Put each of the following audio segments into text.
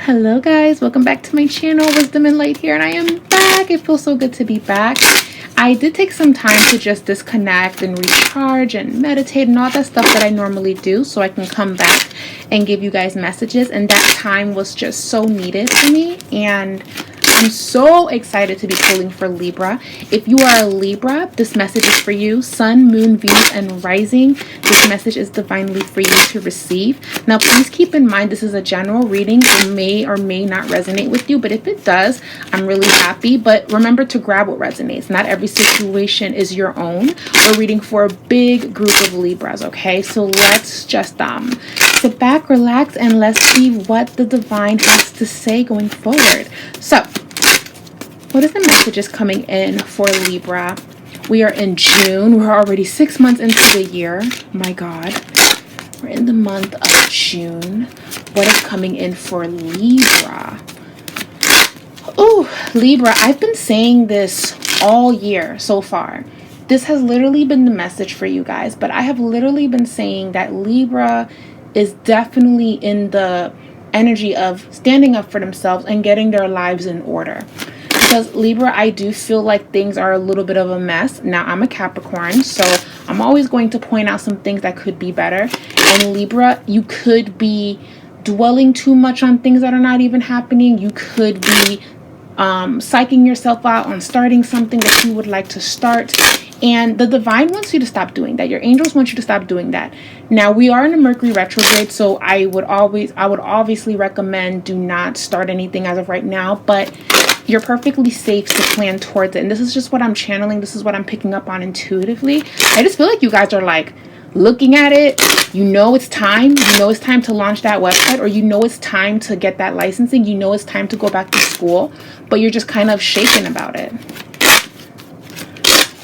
Hello guys, welcome back to my channel. Wisdom and Light here, and I am back. It feels so good to be back. I did take some time to just disconnect and recharge and meditate and all that stuff that I normally do so I can come back and give you guys messages, and that time was just so needed for me, and I'm so excited to be pulling for Libra. If you are a Libra, this message is for you. Sun, Moon, Venus, and Rising. This message is divinely for you to receive. Now, please keep in mind this is a general reading. It may or may not resonate with you, but if it does, I'm really happy. But remember to grab what resonates. Not every situation is your own. We're reading for a big group of Libras, okay? So let's just sit back, relax, and let's see what the divine has to say going forward. So, what is the messages coming in for Libra? We are in June. We're already 6 months into the year. My God. We're in the month of June. What is coming in for Libra? Oh, Libra, I've been saying this all year so far. This has literally been the message for you guys, but I have literally been saying that Libra is definitely in the energy of standing up for themselves and getting their lives in order. Because Libra, I do feel like things are a little bit of a mess. Now, I'm a Capricorn, so I'm always going to point out some things that could be better. And Libra, you could be dwelling too much on things that are not even happening. You could be psyching yourself out on starting something that you would like to start. And the divine wants you to stop doing that. Your angels want you to stop doing that. Now, we are in a Mercury retrograde, so I would obviously recommend do not start anything as of right now, but you're perfectly safe to plan towards it. And this is just what I'm channeling. This is what I'm picking up on intuitively. I just feel like you guys are like looking at it. You know it's time. You know it's time to launch that website, or you know it's time to get that licensing. You know it's time to go back to school, but you're just kind of shaken about it.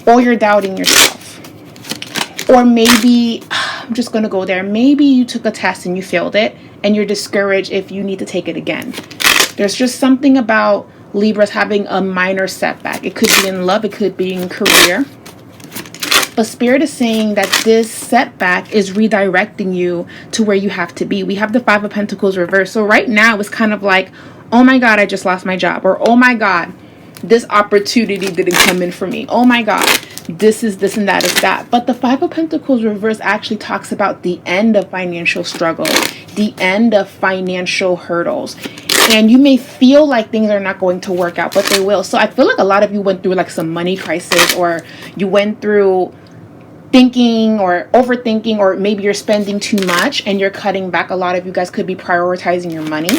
Or you're doubting yourself. Or maybe, I'm just going to go there. Maybe you took a test and you failed it and you're discouraged if you need to take it again. There's just something about Libras having a minor setback. It could be in love, it could be in career. But Spirit is saying that this setback is redirecting you to where you have to be. We have the Five of Pentacles reversed. So right now it's kind of like, oh my God, I just lost my job. Or oh my God, this opportunity didn't come in for me. Oh my God, this is this and that is that. But the Five of Pentacles reverse actually talks about the end of financial struggle, the end of financial hurdles. And you may feel like things are not going to work out, but they will. So I feel like a lot of you went through like some money crisis, or you went through thinking or overthinking, or maybe you're spending too much and you're cutting back. A lot of you guys could be prioritizing your money.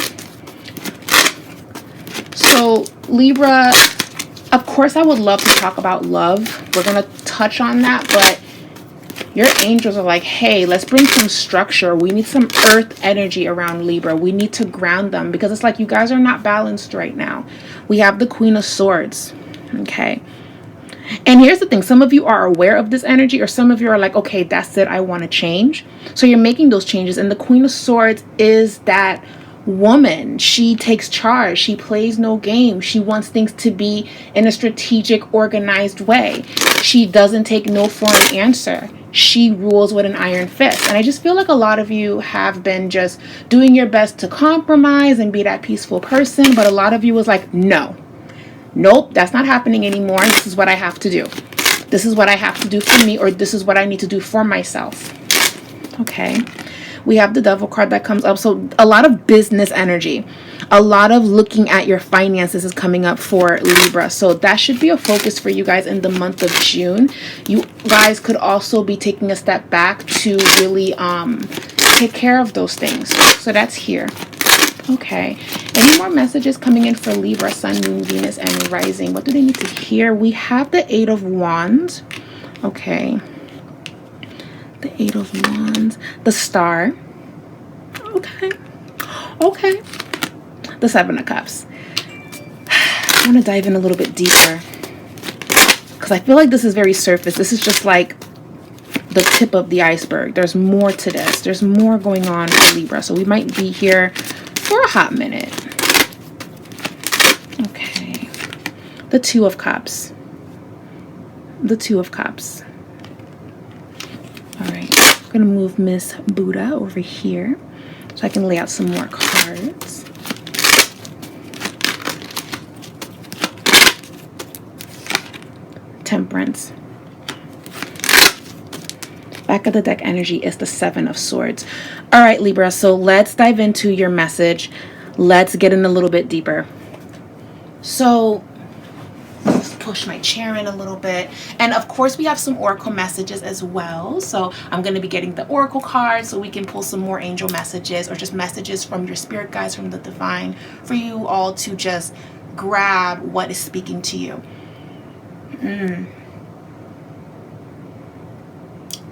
So Libra, of course, I would love to talk about love. We're going to touch on that, but your angels are like, hey, let's bring some structure. We need some earth energy around Libra. We need to ground them, because it's like you guys are not balanced right now. We have the Queen of Swords. Okay. And here's the thing. Some of you are aware of this energy, or some of you are like, okay, that's it. I want to change. So you're making those changes. And the Queen of Swords is that woman. She takes charge. She plays no game. She wants things to be in a strategic, organized way. She doesn't take no for an answer. She rules with an iron fist. And I just feel like a lot of you have been just doing your best to compromise and be that peaceful person. But a lot of you was like, no, nope, that's not happening anymore. This is what I have to do. This is what I have to do for me, or this is what I need to do for myself. Okay. We have the Devil card that comes up. So a lot of business energy, a lot of looking at your finances is coming up for Libra. So that should be a focus for you guys in the month of June. You guys could also be taking a step back to really take care of those things. So that's here. Okay. Any more messages coming in for Libra, Sun, Moon, Venus, and Rising? What do they need to hear? We have the Eight of Wands. Okay. The Eight of Wands, the Star. Okay. Okay. The Seven of Cups. I want to dive in a little bit deeper, because I feel like this is very surface. This is just like the tip of the iceberg. There's more to this. There's more going on for Libra. So we might be here for a hot minute. Okay. The Two of Cups. The Two of Cups. All right, I'm going to move Miss Buddha over here so I can lay out some more cards. Temperance. Back of the deck energy is the Seven of Swords. All right, Libra, so let's dive into your message. Let's get in a little bit deeper. So let's push my chair in a little bit. And of course, we have some oracle messages as well. So I'm going to be getting the oracle cards so we can pull some more angel messages or just messages from your spirit guides, from the divine, for you all to just grab what is speaking to you.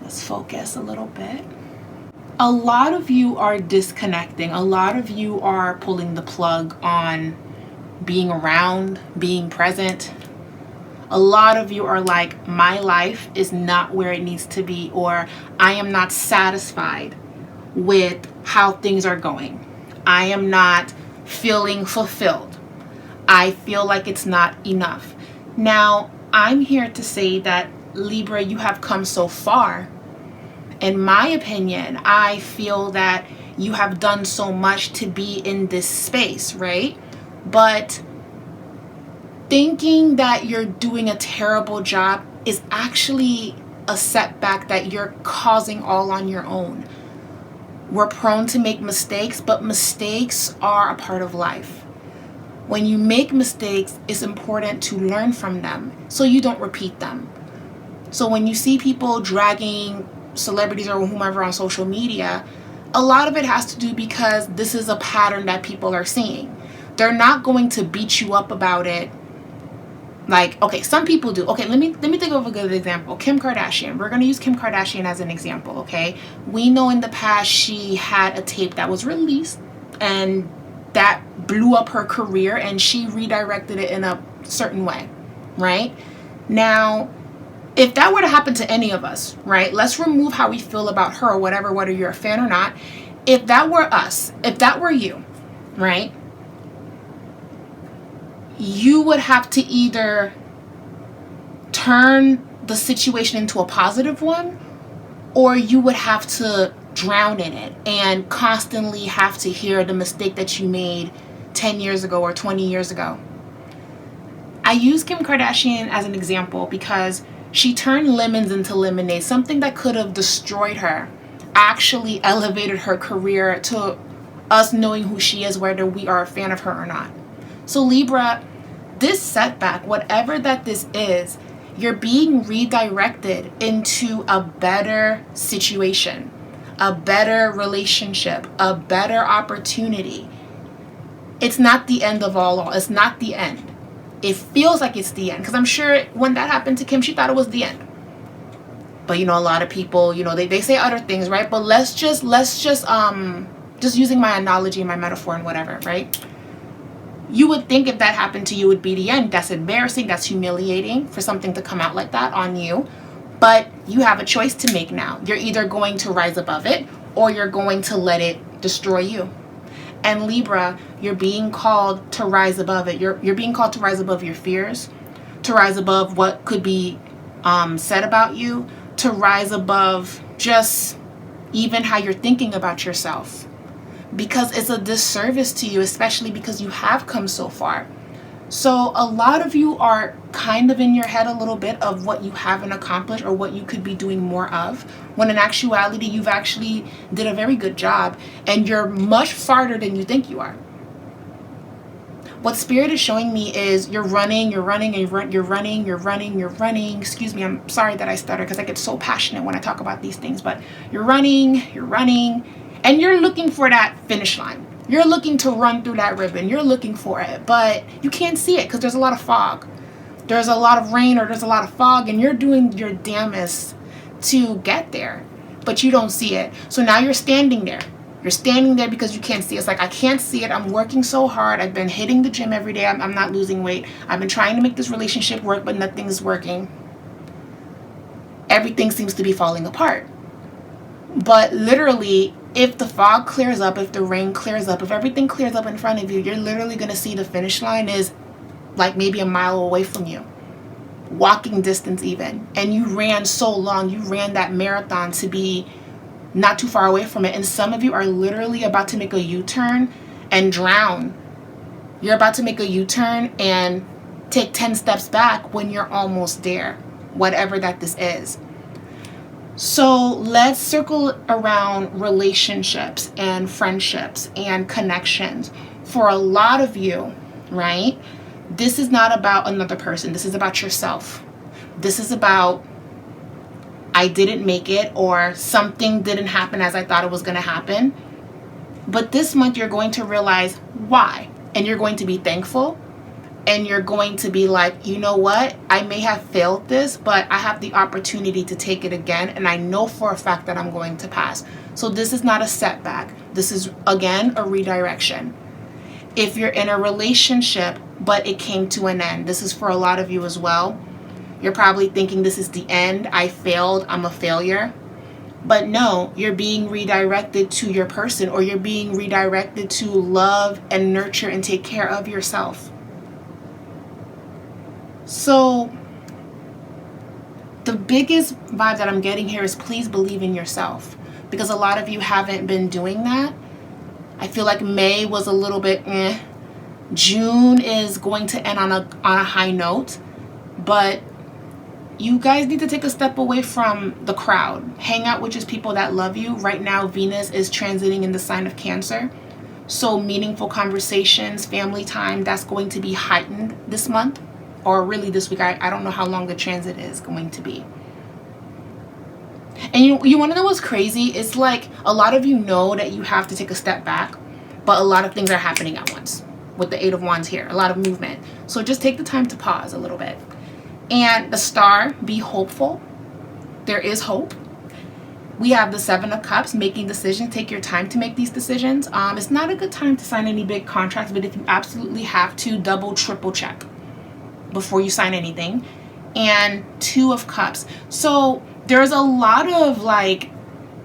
Let's focus a little bit. A lot of you are disconnecting. A lot of you are pulling the plug on being around, being present. A lot of you are like, my life is not where it needs to be, or I am not satisfied with how things are going. I am not feeling fulfilled. I feel like it's not enough. Now, I'm here to say that, Libra, you have come so far. In my opinion, I feel that you have done so much to be in this space, right? But thinking that you're doing a terrible job is actually a setback that you're causing all on your own. We're prone to make mistakes, but mistakes are a part of life. When you make mistakes, it's important to learn from them so you don't repeat them. So when you see people dragging celebrities or whomever on social media, a lot of it has to do because this is a pattern that people are seeing. They're not going to beat you up about it. Like, okay, some people do. Okay, let me think of a good example. Kim Kardashian. We're going to use Kim Kardashian as an example, okay? We know in the past she had a tape that was released and that blew up her career, and she redirected it in a certain way, right? Now, if that were to happen to any of us, right? Let's remove how we feel about her or whatever, whether you're a fan or not. If that were us, if that were you, right? You would have to either turn the situation into a positive one, or you would have to drown in it and constantly have to hear the mistake that you made 10 years ago or 20 years ago. I use Kim Kardashian as an example because she turned lemons into lemonade. Something that could have destroyed her actually elevated her career to us knowing who she is, whether we are a fan of her or not. So Libra, this setback, whatever that this is, you're being redirected into a better situation, a better relationship, a better opportunity. It's not the end of all. It's not the end. It feels like it's the end, because I'm sure when that happened to Kim, she thought it was the end. But a lot of people, they say other things, right? But let's just using my analogy, my metaphor, and whatever, right? You would think if that happened to you, it would be the end. That's embarrassing. That's humiliating for something to come out like that on you. But you have a choice to make now. You're either going to rise above it, or you're going to let it destroy you. And Libra, you're being called to rise above it. You're being called to rise above your fears, to rise above what could be said about you, to rise above just even how you're thinking about yourself. Because it's a disservice to you, especially because you have come so far. So a lot of you are kind of in your head a little bit of what you haven't accomplished or what you could be doing more of, when in actuality you've actually did a very good job and you're much farther than you think you are. What Spirit is showing me is you're running. Excuse me, I'm sorry that I stutter because I get so passionate when I talk about these things, but you're running, and you're looking for that finish line. You're looking to run through that ribbon. You're looking for it, but you can't see it because there's a lot of fog. There's a lot of rain or there's a lot of fog, and you're doing your damnedest to get there, but you don't see it. So now you're standing there. You're standing there because you can't see it. It's like, I can't see it. I'm working so hard. I've been hitting the gym every day. I'm not losing weight. I've been trying to make this relationship work, but nothing's working. Everything seems to be falling apart. But literally, if the fog clears up, if the rain clears up, if everything clears up in front of you, you're literally going to see the finish line is like maybe a mile away from you. Walking distance even. And you ran so long. You ran that marathon to be not too far away from it. And some of you are literally about to make a U-turn and drown. You're about to make a U-turn and take 10 steps back when you're almost there. whatever that this is. So let's circle around relationships and friendships and connections. For a lot of you, right, this is not about another person. This is about yourself. This is about, I didn't make it, or something didn't happen as I thought it was going to happen. But this month you're going to realize why. And you're going to be thankful. And you're going to be like, you know what? I may have failed this, but I have the opportunity to take it again. And I know for a fact that I'm going to pass. So this is not a setback. This is, again, a redirection. If you're in a relationship, but it came to an end, this is for a lot of you as well. You're probably thinking this is the end. I failed. I'm a failure. But no, you're being redirected to your person, or you're being redirected to love and nurture and take care of yourself. So the biggest vibe that I'm getting here is please believe in yourself, because a lot of you haven't been doing that. I feel like May was a little bit June is going to end on a high note, but you guys need to take a step away from the crowd. Hang out with just people that love you. Right now, Venus is transiting in the sign of Cancer. So meaningful conversations, family time, that's going to be heightened this month. Or really this week. I don't know how long the transit is going to be. And you want to know what's crazy? It's like a lot of you know that you have to take a step back, but a lot of things are happening at once with the Eight of Wands here. A lot of movement. So just take the time to pause a little bit. And the star, be hopeful. There is hope. We have the Seven of Cups, making decisions. Take your time to make these decisions. It's not a good time to sign any big contracts, but if you absolutely have to, double, triple check before you sign anything. And Two of Cups. So there's a lot of like,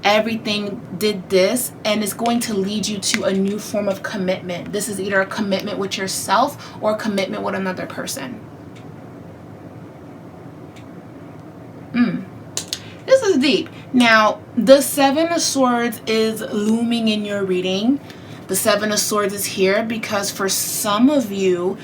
everything did this, and it's going to lead you to a new form of commitment. This is either a commitment with yourself or a commitment with another person. This is deep. Now, the Seven of Swords is looming in your reading. The Seven of Swords is here because for some of you,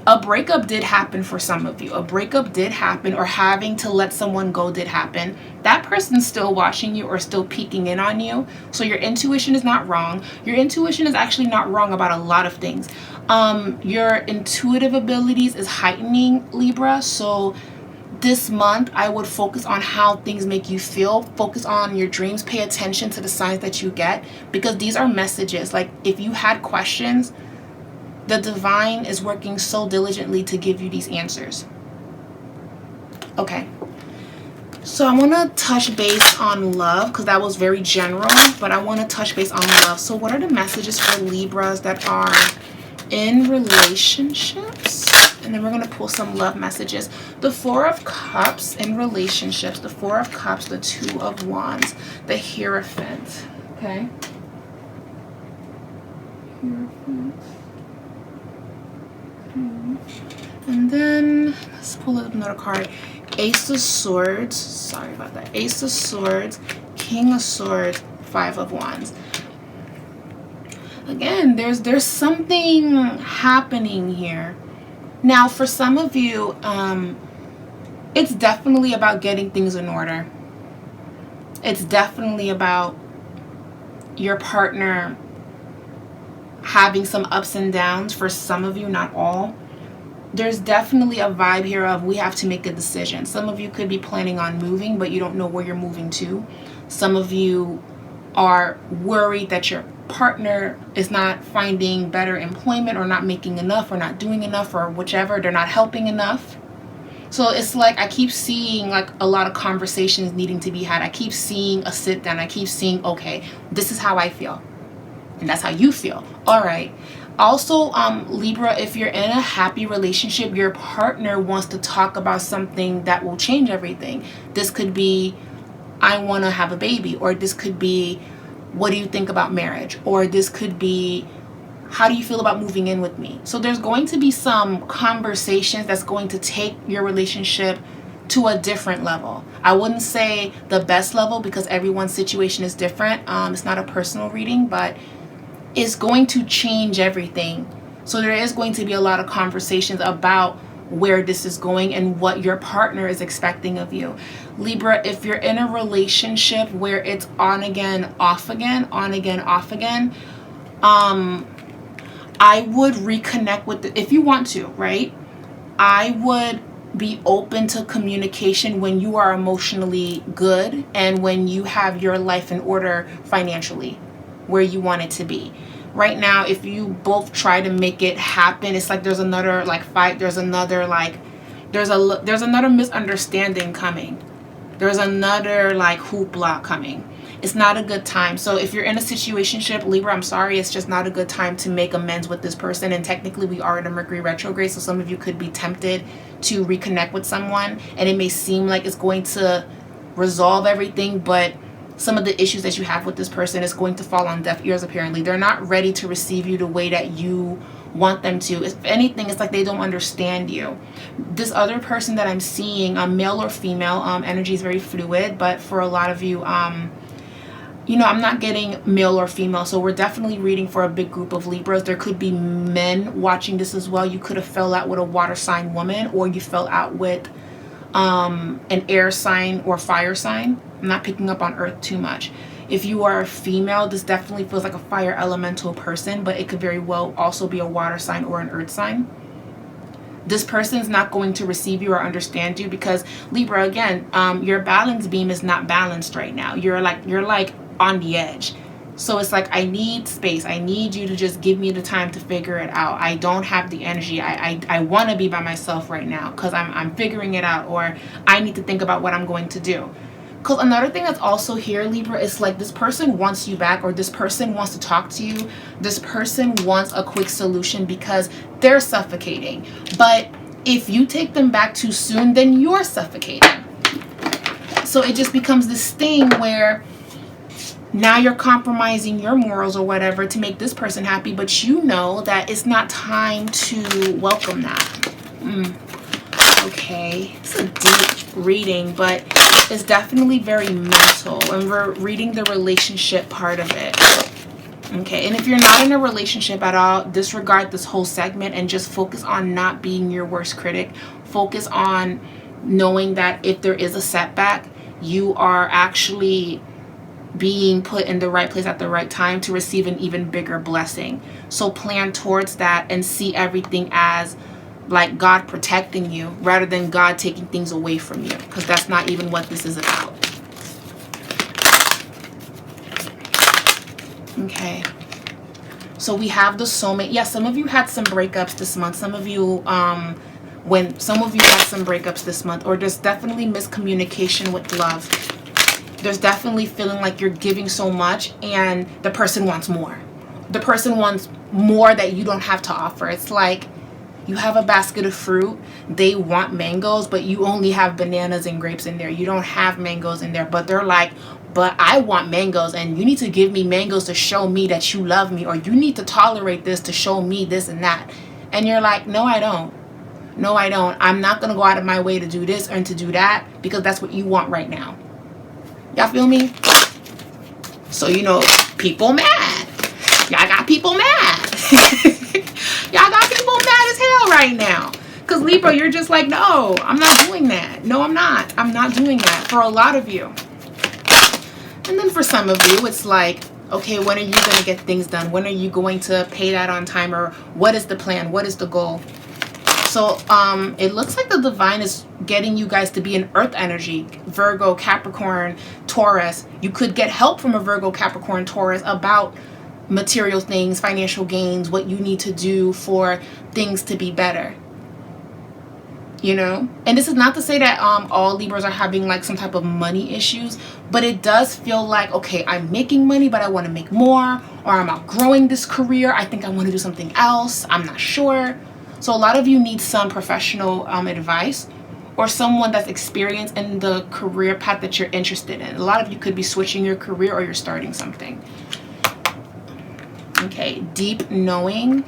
a breakup did happen for some of you. A breakup did happen, or having to let someone go did happen. That person's still watching you or still peeking in on you. So your intuition is not wrong. Your intuition is actually not wrong about a lot of things. Your intuitive abilities is heightening, Libra. So this month, I would focus on how things make you feel. Focus on your dreams. Pay attention to the signs that you get, because these are messages. Like if you had questions, the divine is working so diligently to give you these answers. Okay. So I want to touch base on love, because that was very general, but I want to touch base on love. So what are the messages for Libras that are in relationships? And then we're going to pull some love messages. The Four of Cups in relationships. The Four of Cups, the Two of Wands, the Hierophant. Okay. Hierophant. And then let's pull another card. Ace of Swords. Sorry about that. Ace of Swords, King of Swords, Five of Wands. Again, there's something happening here. Now, for some of you, it's definitely about getting things in order. It's definitely about your partner having some ups and downs. For some of you, not all. There's definitely a vibe here of we have to make a decision. Some of you could be planning on moving, but you don't know where you're moving to. Some of you are worried that your partner is not finding better employment, or not making enough, or not doing enough, or whichever. They're not helping enough. So it's like I keep seeing like a lot of conversations needing to be had. I keep seeing a sit down. I keep seeing, okay, this is how I feel, and that's how you feel. All right. Also, Libra, if you're in a happy relationship, your partner wants to talk about something that will change everything. This could be, I want to have a baby, or this could be, what do you think about marriage? Or this could be, how do you feel about moving in with me? So there's going to be some conversations that's going to take your relationship to a different level. I wouldn't say the best level, because everyone's situation is different. It's not a personal reading, but it's going to change everything. So there is going to be a lot of conversations about where this is going and what your partner is expecting of you. Libra, if you're in a relationship where it's on again, off again, on again, off again, I would reconnect with if you want to, right? I would be open to communication when you are emotionally good and when you have your life in order financially, where you want it to be. Right now, if you both try to make it happen, it's like there's another like fight, there's another like there's another misunderstanding coming. There's another like hoopla coming. It's not a good time. So if you're in a situationship, Libra, I'm sorry, it's just not a good time to make amends with this person. And technically we are in a Mercury retrograde, so some of you could be tempted to reconnect with someone, and it may seem like it's going to resolve everything, but some of the issues that you have with this person is going to fall on deaf ears. Apparently they're not ready to receive you the way that you want them to. If anything, it's like they don't understand you. This other person that I'm seeing, male or female, energy is very fluid, but for a lot of you, you know, I'm not getting male or female, so we're definitely reading for a big group of Libras. There could be men watching this as well. You could have fell out with a water sign woman, or you fell out with an air sign or fire sign. I'm not picking up on earth too much. If you are a female, this definitely feels like a fire elemental person, but it could very well also be a water sign or an earth sign. This person is not going to receive you or understand you because, Libra, again, your balance beam is not balanced right now. You're like on the edge. So it's like, I need space. I need you to just give me the time to figure it out. I don't have the energy. I want to be by myself right now because I'm figuring it out, or I need to think about what I'm going to do. Because another thing that's also here, Libra, is like this person wants you back, or this person wants to talk to you. This person wants a quick solution because they're suffocating. But if you take them back too soon, then you're suffocating. So it just becomes this thing where now you're compromising your morals or whatever to make this person happy, but you know that it's not time to welcome that. Okay, it's a deep reading, but it's definitely very mental, and we're reading the relationship part of it. Okay, and if you're not in a relationship at all, disregard this whole segment and just focus on not being your worst critic. Focus on knowing that if there is a setback, you are actually being put in the right place at the right time to receive an even bigger blessing. So plan towards that and see everything as like God protecting you rather than God taking things away from you, because that's not even what this is about. Okay, so we have the soulmate. Yeah, some of you had some breakups this month. Some of you had some breakups this month, or there's definitely miscommunication with love. There's definitely feeling like you're giving so much and the person wants more. The person wants more that you don't have to offer. It's like you have a basket of fruit. They want mangoes, but you only have bananas and grapes in there. You don't have mangoes in there, but they're like, but I want mangoes, and you need to give me mangoes to show me that you love me, or you need to tolerate this to show me this and that. And you're like, no, I don't. No, I don't. I'm not going to go out of my way to do this and to do that because that's what you want right now. Y'all feel me? So, you know, people mad. Y'all got people mad. Y'all got people mad as hell right now. Because Libra, you're just like, no, I'm not doing that. No, I'm not. I'm not doing that for a lot of you. And then for some of you, it's like, okay, when are you going to get things done? When are you going to pay that on time? Or what is the plan? What is the goal? So it looks like the divine is getting you guys to be in earth energy, Virgo, Capricorn, Taurus. You could get help from a Virgo, Capricorn, Taurus about material things, financial gains, what you need to do for things to be better. You know? And this is not to say that all Libras are having like some type of money issues, but it does feel like, okay, I'm making money, but I want to make more, or I'm outgrowing this career. I think I want to do something else. I'm not sure. So a lot of you need some professional advice, or someone that's experienced in the career path that you're interested in. A lot of you could be switching your career, or you're starting something. Okay, deep knowing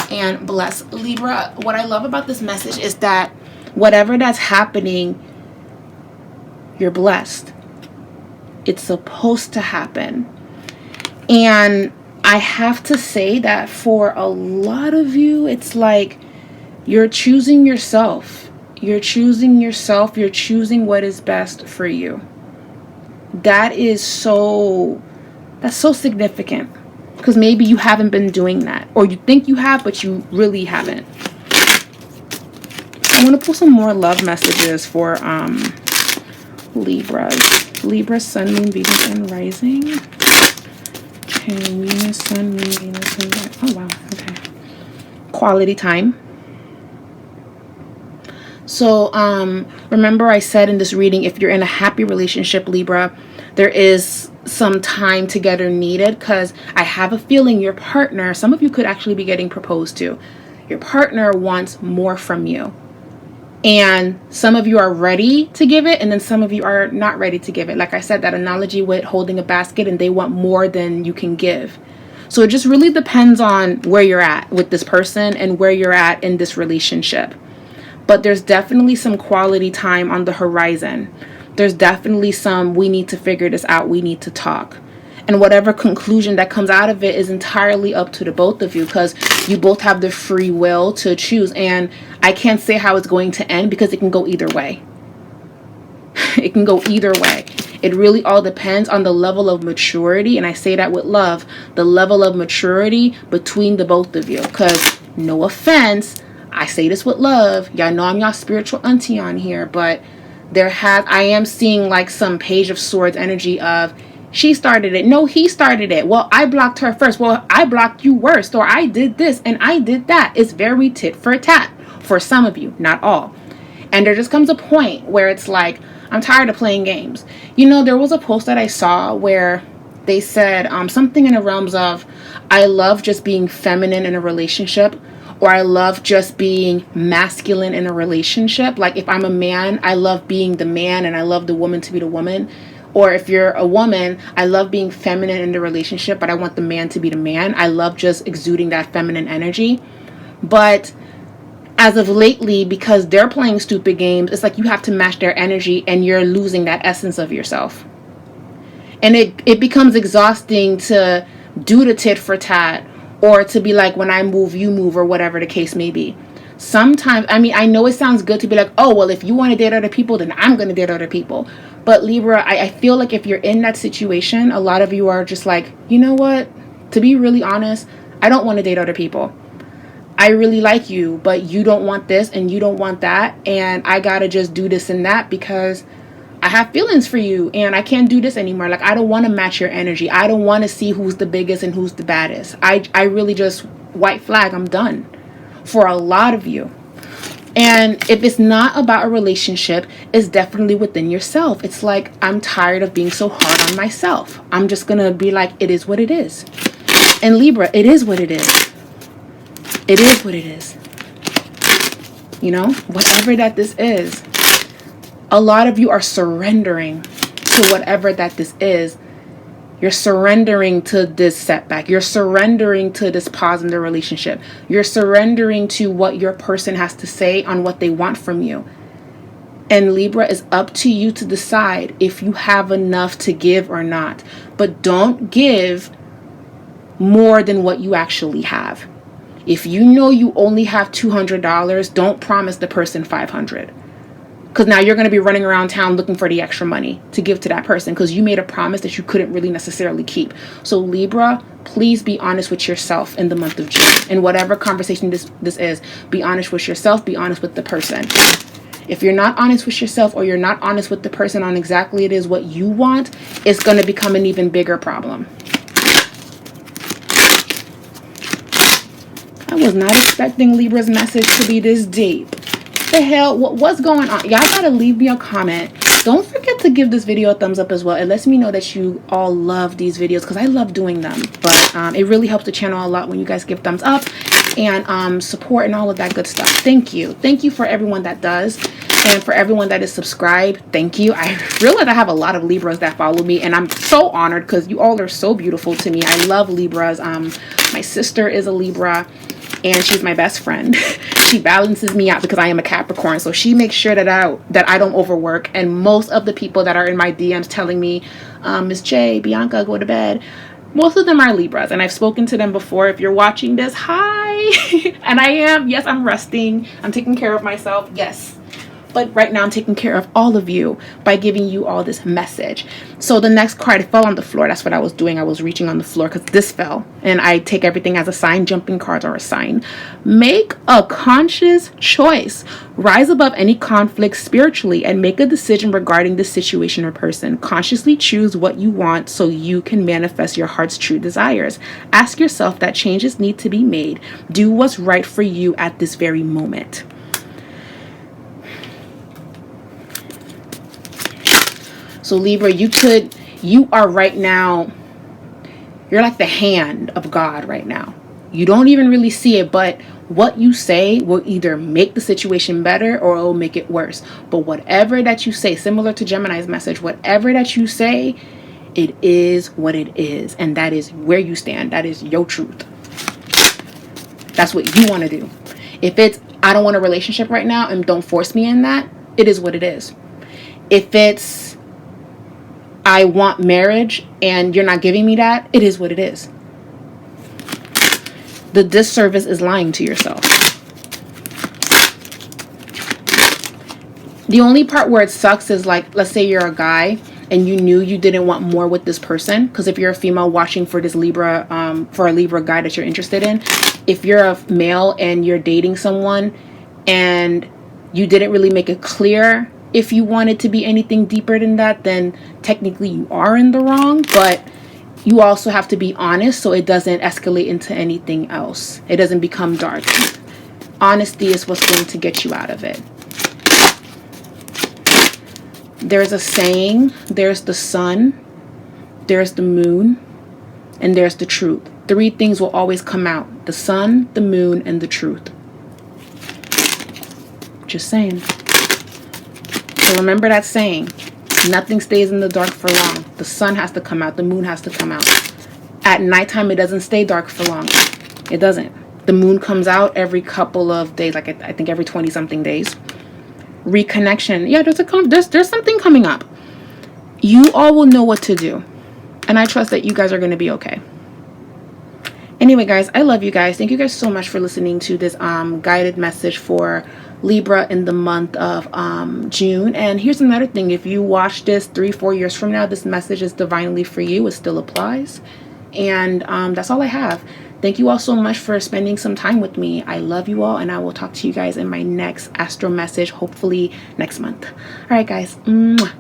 and bless. Libra, what I love about this message is that whatever that's happening, you're blessed. It's supposed to happen. And I have to say that for a lot of you, it's like You're choosing yourself. You're choosing yourself. You're choosing what is best for you. That's so significant, because maybe you haven't been doing that, or you think you have, but you really haven't. I want to pull some more love messages for Libras. Libra, Sun, Moon, Venus, and Rising. Okay, Venus, Sun, Moon, Venus, and Rising. Oh, wow. Okay. Quality time. So, remember I said in this reading, if you're in a happy relationship, Libra, there is some time together needed, because I have a feeling your partner, some of you could actually be getting proposed to. Your partner wants more from you. And some of you are ready to give it, and then some of you are not ready to give it. Like I said, that analogy with holding a basket, and they want more than you can give. So it just really depends on where you're at with this person and where you're at in this relationship. But there's definitely some quality time on the horizon. There's definitely some, we need to figure this out, we need to talk. And whatever conclusion that comes out of it is entirely up to the both of you, because you both have the free will to choose. And I can't say how it's going to end, because it can go either way. It can go either way. It really all depends on the level of maturity. And I say that with love, the level of maturity between the both of you. Because no offense, I say this with love. Y'all know I'm y'all spiritual auntie on here, but I am seeing like some Page of Swords energy of, she started it. No, he started it. Well, I blocked her first. Well, I blocked you worst. Or I did this and I did that. It's very tit for tat for some of you, not all. And there just comes a point where it's like, I'm tired of playing games. You know, there was a post that I saw where they said something in the realms of, I love just being feminine in a relationship, or I love just being masculine in a relationship. Like if I'm a man, I love being the man and I love the woman to be the woman. Or if you're a woman, I love being feminine in the relationship, but I want the man to be the man. I love just exuding that feminine energy. But as of lately, because they're playing stupid games, it's like you have to match their energy and you're losing that essence of yourself. And it becomes exhausting to do the tit for tat, or to be like, when I move, you move, or whatever the case may be. Sometimes, I mean, I know it sounds good to be like, oh, well, if you want to date other people, then I'm going to date other people. But Libra, I feel like if you're in that situation, a lot of you are just like, you know what? To be really honest, I don't want to date other people. I really like you, but you don't want this and you don't want that. And I got to just do this and that because I have feelings for you and I can't do this anymore. Like, I don't want to match your energy. I don't want to see who's the biggest and who's the baddest. I really just, white flag, I'm done for a lot of you. And if it's not about a relationship, it's definitely within yourself. It's like, I'm tired of being so hard on myself. I'm just going to be like, it is what it is. And Libra, it is what it is. It is what it is. You know, whatever that this is. A lot of you are surrendering to whatever that this is. You're surrendering to this setback. You're surrendering to this pause in the relationship. You're surrendering to what your person has to say on what they want from you. And Libra, is up to you to decide if you have enough to give or not. But don't give more than what you actually have. If you know you only have $200, don't promise the person $500. Because now you're going to be running around town looking for the extra money to give to that person because you made a promise that you couldn't really necessarily keep. So Libra, please be honest with yourself in the month of June. In whatever conversation this is, be honest with yourself, be honest with the person. If you're not honest with yourself or you're not honest with the person on exactly it is what you want, it's going to become an even bigger problem. I was not expecting Libra's message to be this deep. The hell, what's going on? Y'all gotta leave me a comment. Don't forget to give this video a thumbs up as well. It lets me know that you all love these videos because I love doing them. But it really helps the channel a lot when you guys give thumbs up and support and all of that good stuff. Thank you. Thank you for everyone that does. And for everyone that is subscribed, thank you. I realize I have a lot of Libras that follow me, and I'm so honored because you all are so beautiful to me. I love Libras. My sister is a Libra, and she's my best friend. She balances me out because I am a Capricorn, so she makes sure that I don't overwork. And most of the people that are in my DMs telling me, Miss J, Bianca, go to bed, most of them are Libras, and I've spoken to them before. If you're watching this, hi. okay. And I am. Yes, I'm resting. I'm taking care of myself. Yes. But right now I'm taking care of all of you by giving you all this message. So the next card fell on the floor. That's what I was doing. I was reaching on the floor because this fell. And I take everything as a sign. Jumping cards are a sign. Make a conscious choice. Rise above any conflict spiritually and make a decision regarding the situation or person. Consciously choose what you want so you can manifest your heart's true desires. Ask yourself that changes need to be made. Do what's right for you at this very moment. So Libra, you are right now, you're like the hand of God right now. You don't even really see it, but what you say will either make the situation better or it will make it worse. But whatever that you say, similar to Gemini's message, whatever that you say, it is what it is. And that is where you stand. That is your truth. That's what you want to do. If it's, I don't want a relationship right now and don't force me in that, it is what it is. If it's, I want marriage and you're not giving me that, it is what it is. The disservice is lying to yourself. The only part where it sucks is like, let's say you're a guy and you knew you didn't want more with this person. Because if you're a female watching for this Libra, for a Libra guy that you're interested in, if you're a male and you're dating someone and you didn't really make it clear if you wanted to be anything deeper than that, then technically you are in the wrong. But you also have to be honest so it doesn't escalate into anything else. It doesn't become dark. Honesty is what's going to get you out of it. There's a saying, there's the sun, there's the moon, and there's the truth. 3 things will always come out: the sun, the moon, and the truth. Just saying. So remember that saying, nothing stays in the dark for long. The sun has to come out. The moon has to come out. At nighttime, it doesn't stay dark for long. It doesn't. The moon comes out every couple of days, like I think every 20-something days. Reconnection. Yeah, there's something coming up. You all will know what to do. And I trust that you guys are going to be okay. Anyway, guys, I love you guys. Thank you guys so much for listening to this guided message for Libra in the month of June. And here's another thing: if you watch this 3-4 years from now, this message is divinely for you. It still applies. And that's all I have. Thank you all so much for spending some time with me. I love you all, and I will talk to you guys in my next astro message, hopefully next month. All right, guys. Mwah.